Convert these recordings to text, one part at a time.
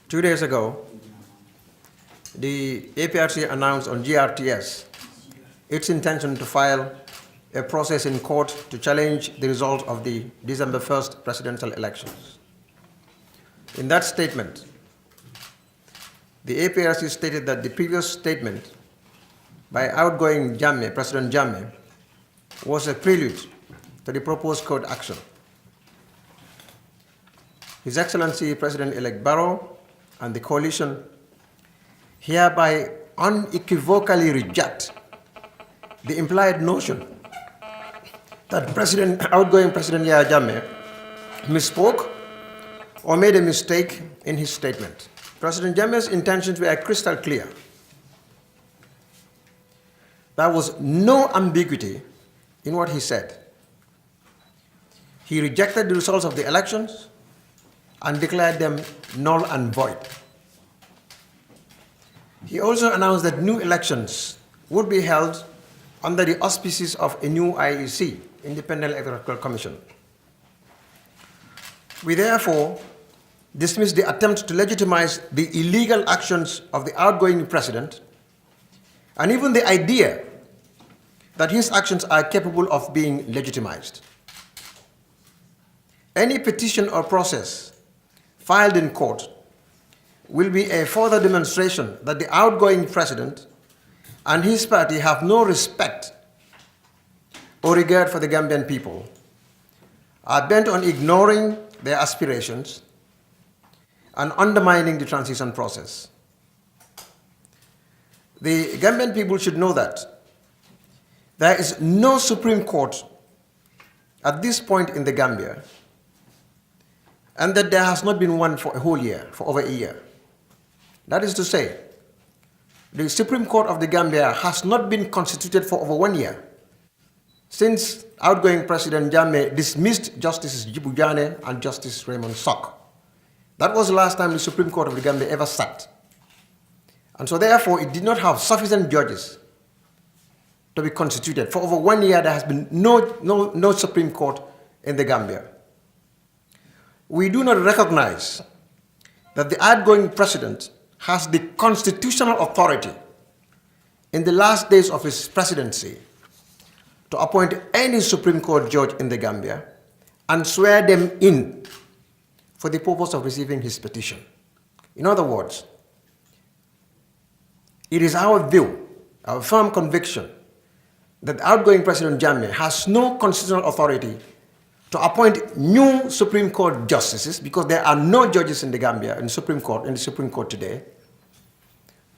2 days ago, the APRC announced on GRTS its intention to file a process in court to challenge the result of the December 1st presidential elections. In that statement, the APRC stated that the previous statement by outgoing President Jammeh, was a prelude to the proposed court action. His Excellency President-elect Barrow and the coalition hereby unequivocally reject the implied notion that outgoing President Yahya Jammeh misspoke or made a mistake in his statement. President Jammeh's intentions were crystal clear. There was no ambiguity in what he said. He rejected the results of the elections and declared them null and void. He also announced that new elections would be held under the auspices of a new IEC, Independent Electoral Commission. We therefore dismiss the attempt to legitimize the illegal actions of the outgoing president and even the idea that his actions are capable of being legitimized. Any petition or process filed in court will be a further demonstration that the outgoing president and his party have no respect or regard for the Gambian people, are bent on ignoring their aspirations and undermining the transition process. The Gambian people should know that there is no Supreme Court at this point in the Gambia, and that there has not been one for a whole year, for over a year. That is to say, the Supreme Court of the Gambia has not been constituted for over 1 year, since outgoing President Jammeh dismissed Justices Jibu Jane and Justice Raymond Sok. That was the last time the Supreme Court of the Gambia ever sat. And so therefore, it did not have sufficient judges to be constituted. For over 1 year, there has been no Supreme Court in the Gambia. We do not recognize that the outgoing president has the constitutional authority in the last days of his presidency to appoint any Supreme Court judge in the Gambia and swear them in for the purpose of receiving his petition. In other words, it is our view, our firm conviction, that outgoing President Jammeh has no constitutional authority to appoint new Supreme Court justices, because there are no judges in the Gambia in the Supreme Court today,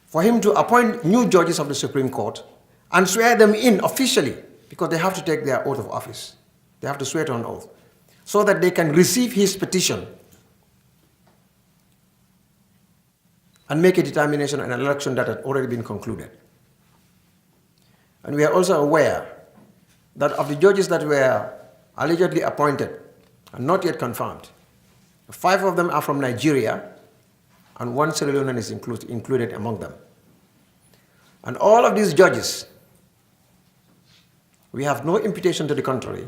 for him to appoint new judges of the Supreme Court and swear them in officially, because they have to take their oath of office. They have to swear to an oath, so that they can receive his petition and make a determination on an election that had already been concluded. And we are also aware that of the judges that were allegedly appointed and not yet confirmed, 5 of them are from Nigeria, and 1 Sierra Leonean is included among them. And all of these judges, we have no imputation to the contrary,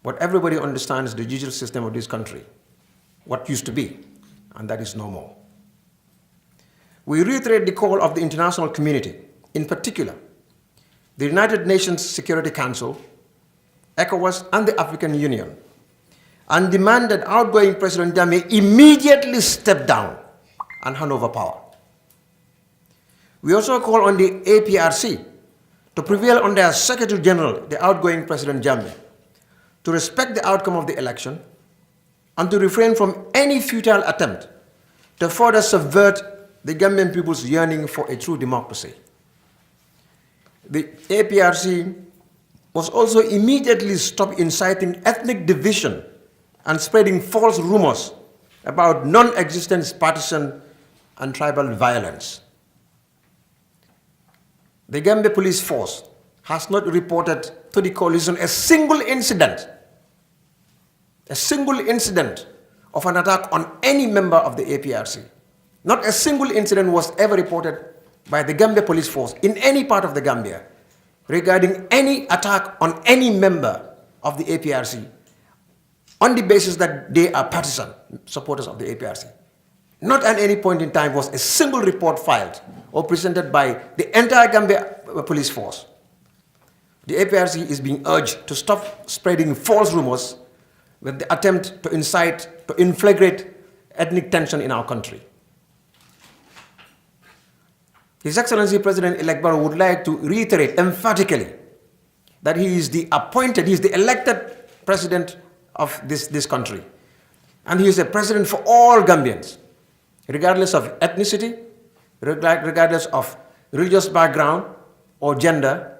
but everybody understands the judicial system of this country, what used to be, and that is no more. We reiterate the call of the international community, in particular, the United Nations Security Council, ECOWAS, and the African Union, and demand that outgoing President Jammeh immediately step down and hand over power. We also call on the APRC to prevail on their Secretary General, the outgoing President Jammeh, to respect the outcome of the election and to refrain from any futile attempt to further subvert the Gambian people's yearning for a true democracy. The APRC must also immediately stop inciting ethnic division and spreading false rumors about non-existent partisan and tribal violence. The Gambia Police Force has not reported to the coalition a single incident of an attack on any member of the APRC. Not a single incident was ever reported by the Gambia Police Force in any part of the Gambia regarding any attack on any member of the APRC on the basis that they are partisan supporters of the APRC. Not at any point in time was a single report filed or presented by the entire Gambia police force. The APRC is being urged to stop spreading false rumors with the attempt to incite, to inflagrate ethnic tension in our country. His Excellency President-elect Barrow would like to reiterate emphatically that he is the appointed, he is the elected president of this country. And he is a president for all Gambians, regardless of ethnicity, regardless of religious background or gender.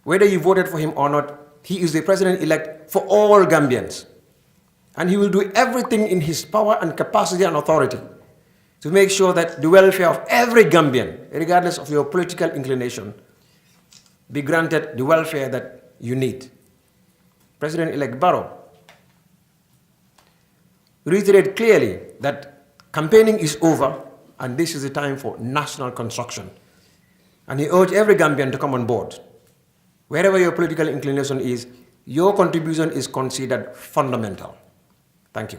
Whether you voted for him or not, he is the president-elect for all Gambians. And he will do everything in his power and capacity and authority to make sure that the welfare of every Gambian, regardless of your political inclination, be granted the welfare that you need. President-elect Barrow reiterated clearly that campaigning is over and this is the time for national construction. And he urged every Gambian to come on board. Wherever your political inclination is, your contribution is considered fundamental. Thank you.